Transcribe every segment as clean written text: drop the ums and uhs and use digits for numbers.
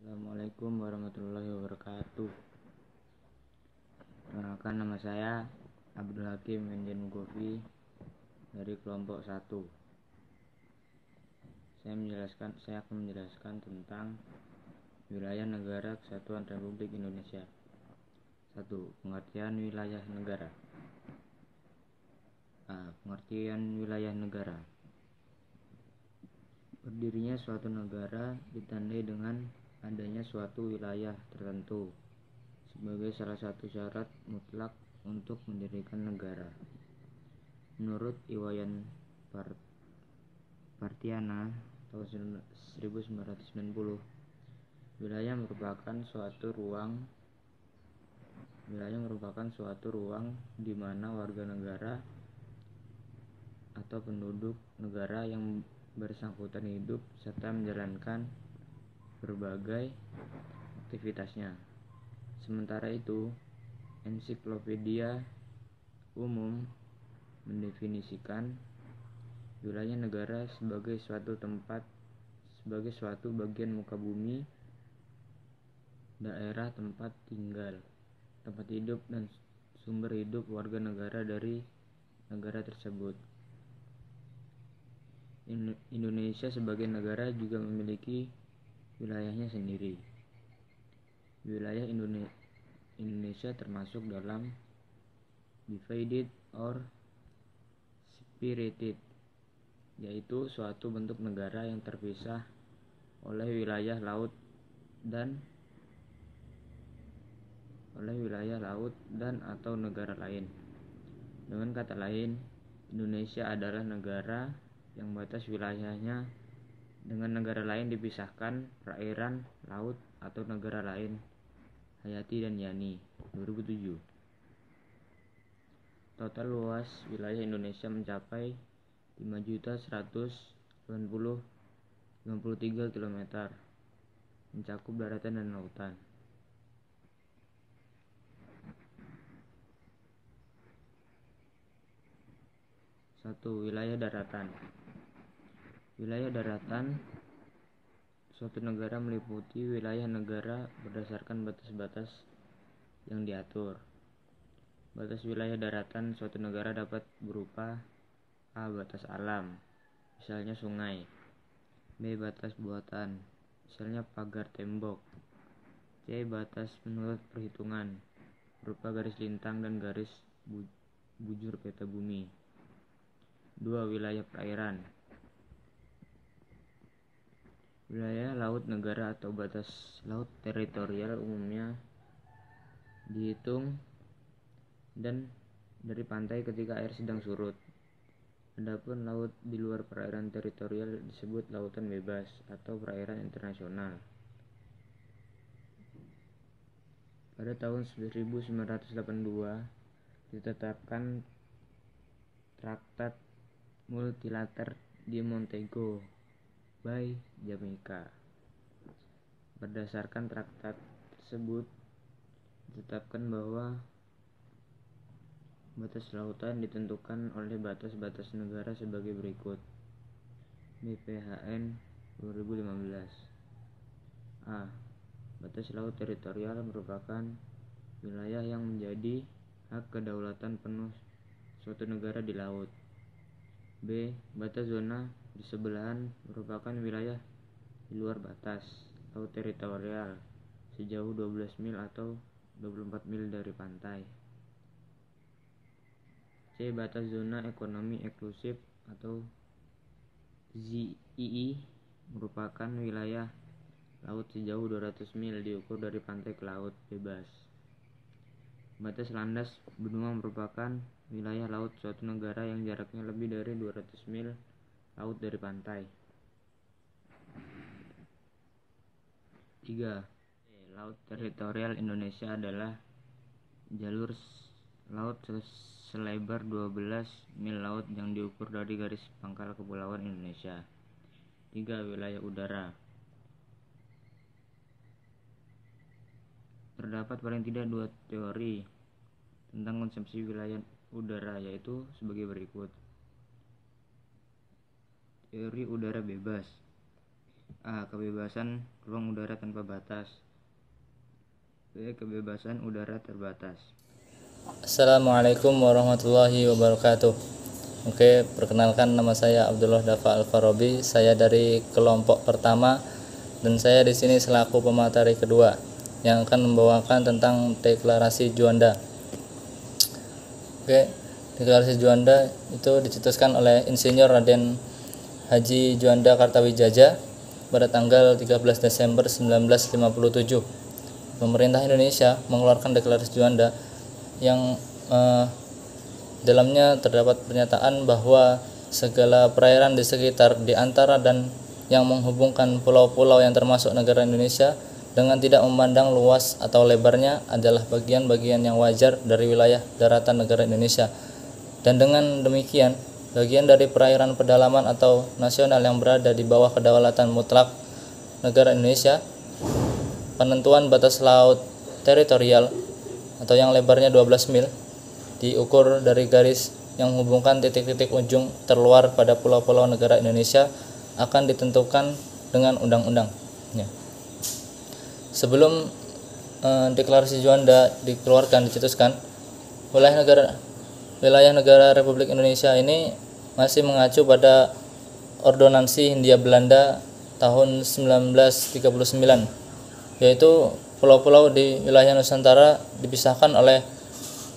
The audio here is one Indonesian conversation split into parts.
Assalamualaikum warahmatullahi wabarakatuh. Perkenalkan, nama saya Abdul Hakim Enjen Mugovi dari kelompok 1. Saya akan menjelaskan tentang wilayah negara Kesatuan Republik Indonesia. 1. Pengertian wilayah negara. Pengertian wilayah negara. Berdirinya suatu negara ditandai dengan adanya suatu wilayah tertentu sebagai salah satu syarat mutlak untuk mendirikan negara. Menurut Iwayan Partiana tahun 1990, wilayah merupakan suatu ruang di mana warga negara atau penduduk negara yang bersangkutan hidup serta menjalankan berbagai aktivitasnya. Sementara itu, Ensiklopedia Umum mendefinisikan wilayah negara sebagai suatu bagian muka bumi, daerah tempat hidup dan sumber hidup warga negara dari negara tersebut. Indonesia sebagai negara juga memiliki wilayahnya sendiri. Wilayah Indonesia termasuk dalam divided or separated, yaitu suatu bentuk negara yang terpisah oleh wilayah laut dan atau negara lain. Dengan kata lain, Indonesia adalah negara yang batas wilayahnya dengan negara lain dipisahkan perairan, laut, atau negara lain. Hayati dan Yani, 2007. Total luas wilayah Indonesia mencapai 5.193 km, mencakup daratan dan lautan. Satu, wilayah daratan. Wilayah daratan suatu negara meliputi wilayah negara berdasarkan batas-batas yang diatur. Batas wilayah daratan suatu negara dapat berupa A. Batas alam, misalnya sungai. B. Batas buatan, misalnya pagar tembok. C. Batas menurut perhitungan, berupa garis lintang dan garis bujur peta bumi. 2. Wilayah perairan. Wilayah laut negara atau batas laut teritorial umumnya dihitung dan dari pantai ketika air sedang surut. Adapun laut di luar perairan teritorial disebut lautan bebas atau perairan internasional. Pada tahun 1982 ditetapkan Traktat Multilater di Montego Bay, Jamaika. Berdasarkan traktat tersebut ditetapkan bahwa batas lautan ditentukan oleh batas-batas negara sebagai berikut. BPHN 2015. A. Batas laut teritorial merupakan wilayah yang menjadi hak kedaulatan penuh suatu negara di laut. B. Batas zona di sebelahan merupakan wilayah di luar batas laut teritorial sejauh 12 mil atau 24 mil dari pantai. C. Batas zona ekonomi eksklusif atau ZEE merupakan wilayah laut sejauh 200 mil diukur dari pantai ke laut bebas. Batas landas benua merupakan wilayah laut suatu negara yang jaraknya lebih dari 200 mil laut dari pantai. 3. Laut teritorial Indonesia adalah jalur laut selebar 12 mil laut yang diukur dari garis pangkal kepulauan Indonesia. 3. Wilayah udara. Terdapat paling tidak dua teori tentang konsepsi wilayah udara, yaitu sebagai berikut. Teori udara bebas. A. Kebebasan ruang udara tanpa batas. B. Kebebasan udara terbatas. Assalamualaikum warahmatullahi wabarakatuh. Oke, perkenalkan, nama saya Abdullah Dafa Alfarobi. Saya dari kelompok pertama dan saya di sini selaku pemateri kedua yang akan membawakan tentang deklarasi Juanda. Oke, deklarasi Juanda itu dicetuskan oleh Insinyur Raden Haji Juanda Kartawijaya pada tanggal 13 Desember 1957. Pemerintah Indonesia mengeluarkan deklarasi Juanda yang dalamnya terdapat pernyataan bahwa segala perairan di sekitar, di antara dan yang menghubungkan pulau-pulau yang termasuk negara Indonesia dengan tidak memandang luas atau lebarnya adalah bagian-bagian yang wajar dari wilayah daratan negara Indonesia. Dan dengan demikian, bagian dari perairan pedalaman atau nasional yang berada di bawah kedaulatan mutlak negara Indonesia, penentuan batas laut teritorial atau yang lebarnya 12 mil diukur dari garis yang menghubungkan titik-titik ujung terluar pada pulau-pulau negara Indonesia akan ditentukan dengan undang-undang. Ya. Sebelum deklarasi Juanda dikeluarkan, dicetuskan, wilayah negara Republik Indonesia ini masih mengacu pada Ordonansi Hindia Belanda tahun 1939, yaitu pulau-pulau di wilayah Nusantara dipisahkan oleh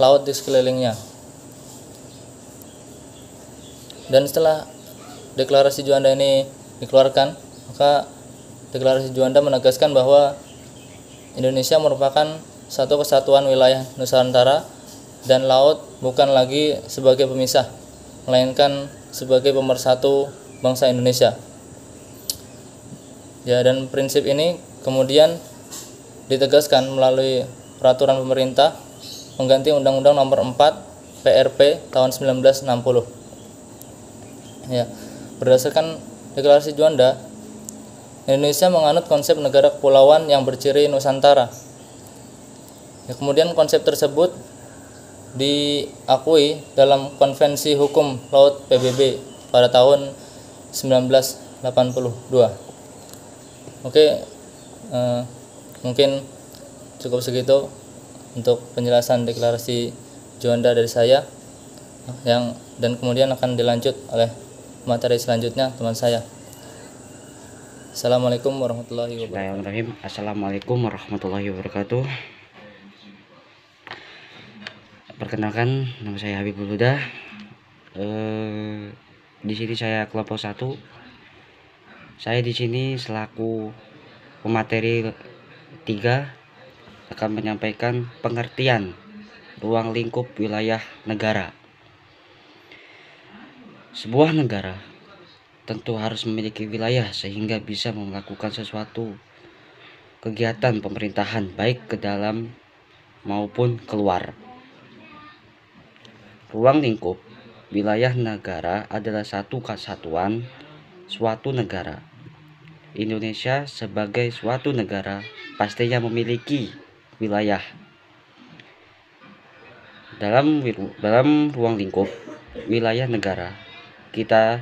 laut di sekelilingnya. Dan setelah deklarasi Juanda ini dikeluarkan, maka deklarasi Juanda menegaskan bahwa Indonesia merupakan satu kesatuan wilayah Nusantara dan laut bukan lagi sebagai pemisah, melainkan sebagai pemersatu bangsa Indonesia. Ya, dan prinsip ini kemudian ditegaskan melalui peraturan pemerintah mengganti Undang-Undang Nomor 4 PRP tahun 1960. Ya, berdasarkan deklarasi Juanda, Indonesia menganut konsep negara kepulauan yang berciri Nusantara. Ya, kemudian konsep tersebut diakui dalam Konvensi Hukum Laut PBB pada tahun 1982. Oke, mungkin cukup segitu untuk penjelasan deklarasi Juanda dari saya, dan kemudian akan dilanjut oleh materi selanjutnya teman saya. Assalamualaikum warahmatullahi wabarakatuh. Bismillahirrahmanirrahim. Assalamualaikum warahmatullahi wabarakatuh. Perkenalkan, nama saya Habibul Huda. Di sini saya kelompok 1. Saya di sini selaku pemateri 3 akan menyampaikan pengertian ruang lingkup wilayah negara. Sebuah negara tentu harus memiliki wilayah sehingga bisa melakukan sesuatu kegiatan pemerintahan baik ke dalam maupun keluar. Ruang lingkup wilayah negara adalah satu kesatuan suatu negara. Indonesia sebagai suatu negara pastinya memiliki wilayah. Dalam ruang lingkup wilayah negara, kita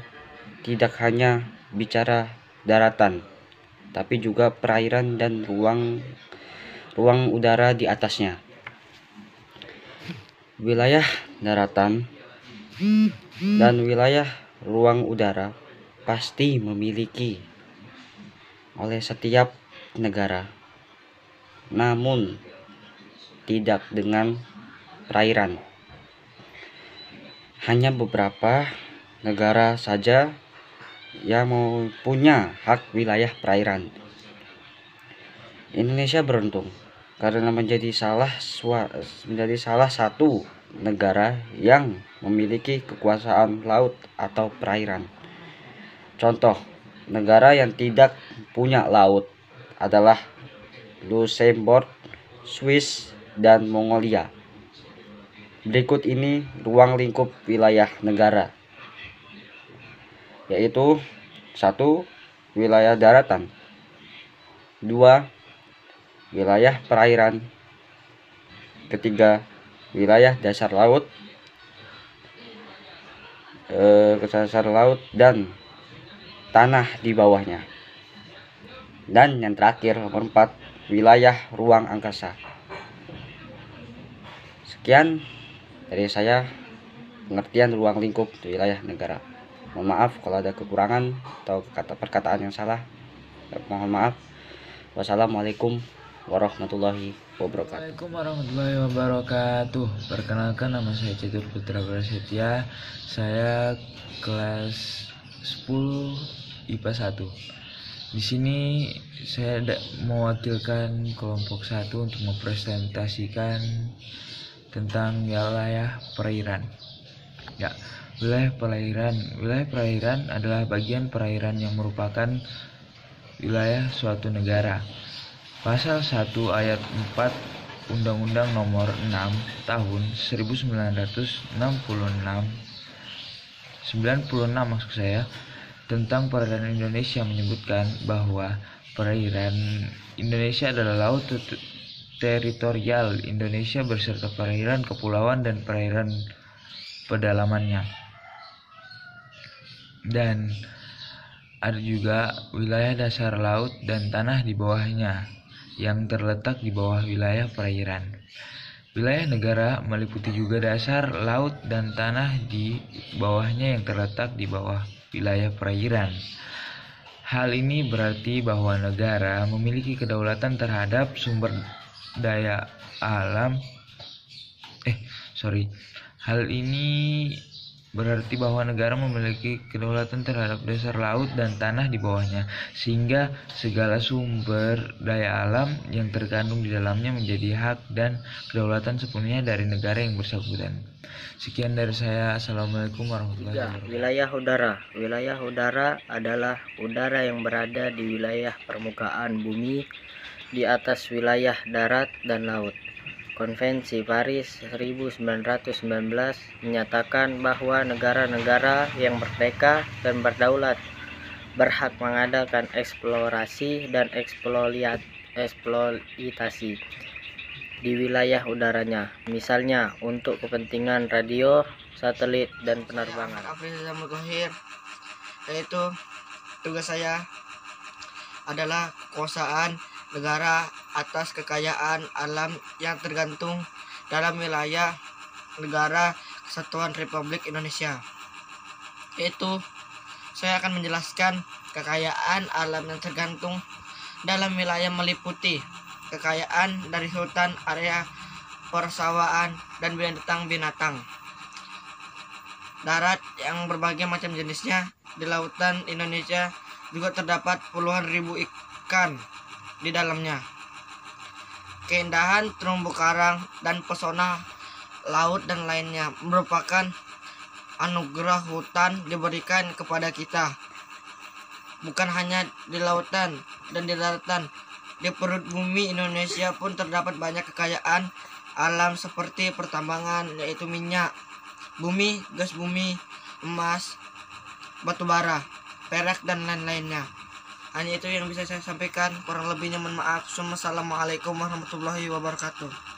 tidak hanya bicara daratan, tapi juga perairan dan ruang udara di atasnya. Wilayah daratan dan wilayah ruang udara pasti memiliki oleh setiap negara, namun tidak dengan perairan. Hanya beberapa negara saja yang punya hak wilayah perairan. Indonesia beruntung karena menjadi salah satu negara yang memiliki kekuasaan laut atau perairan. Contoh negara yang tidak punya laut adalah Luxembourg, Swiss, dan Mongolia. Berikut ini ruang lingkup wilayah negara, yaitu 1. Wilayah daratan, 2. Wilayah perairan, 3. Wilayah dasar laut, dan tanah di bawahnya. Dan yang terakhir, nomor 4, wilayah ruang angkasa. Sekian dari saya pengertian ruang lingkup di wilayah negara. Mohon maaf kalau ada kekurangan atau perkataan yang salah. Mohon maaf. Wassalamualaikum warahmatullahi wabarakatuh. Assalamualaikum warahmatullahi wabarakatuh. Perkenalkan, nama saya Cetur Putra Prasetya. Saya kelas 10 IPA 1. Di sini saya mewakilkan kelompok 1 untuk mempresentasikan tentang wilayah perairan. Ya, wilayah perairan adalah bagian perairan yang merupakan wilayah suatu negara. Pasal 1 ayat 4 Undang-Undang Nomor 6 Tahun 1996 maksud saya, tentang perairan Indonesia menyebutkan bahwa perairan Indonesia adalah laut teritorial Indonesia beserta perairan kepulauan dan perairan pedalamannya. Dan ada juga wilayah dasar laut dan tanah di bawahnya yang terletak di bawah wilayah perairan. Wilayah negara meliputi juga dasar laut dan tanah di bawahnya yang terletak di bawah wilayah perairan. Hal ini berarti bahwa negara memiliki kedaulatan terhadap sumber daya alam. Hal ini berarti bahwa negara memiliki kedaulatan terhadap dasar laut dan tanah di bawahnya, sehingga segala sumber daya alam yang terkandung di dalamnya menjadi hak dan kedaulatan sepenuhnya dari negara yang bersangkutan. Sekian dari saya. Assalamualaikum warahmatullahi wabarakatuh. Wilayah udara. Wilayah udara adalah udara yang berada di wilayah permukaan bumi di atas wilayah darat dan laut. Konvensi Paris 1919 menyatakan bahwa negara-negara yang merdeka dan berdaulat berhak mengadakan eksplorasi dan eksploitasi di wilayah udaranya, misalnya untuk kepentingan radio, satelit, dan penerbangan. Yaitu tugas saya adalah kekuasaan negara atas kekayaan alam yang tergantung dalam wilayah negara Kesatuan Republik Indonesia. Yaitu saya akan menjelaskan kekayaan alam yang tergantung dalam wilayah meliputi kekayaan dari hutan, area persawahan, dan binatang-binatang darat yang berbagai macam jenisnya. Di lautan Indonesia juga terdapat puluhan ribu ikan di dalamnya. Keindahan terumbu karang dan pesona laut dan lainnya merupakan anugerah hutan diberikan kepada kita. Bukan hanya di lautan dan di daratan, di perut bumi Indonesia pun terdapat banyak kekayaan alam seperti pertambangan, yaitu minyak bumi, gas bumi, emas, batu bara, perak, dan lain-lainnya. Hanya itu yang bisa saya sampaikan, kurang lebihnya mohon maaf. Assalamualaikum warahmatullahi wabarakatuh.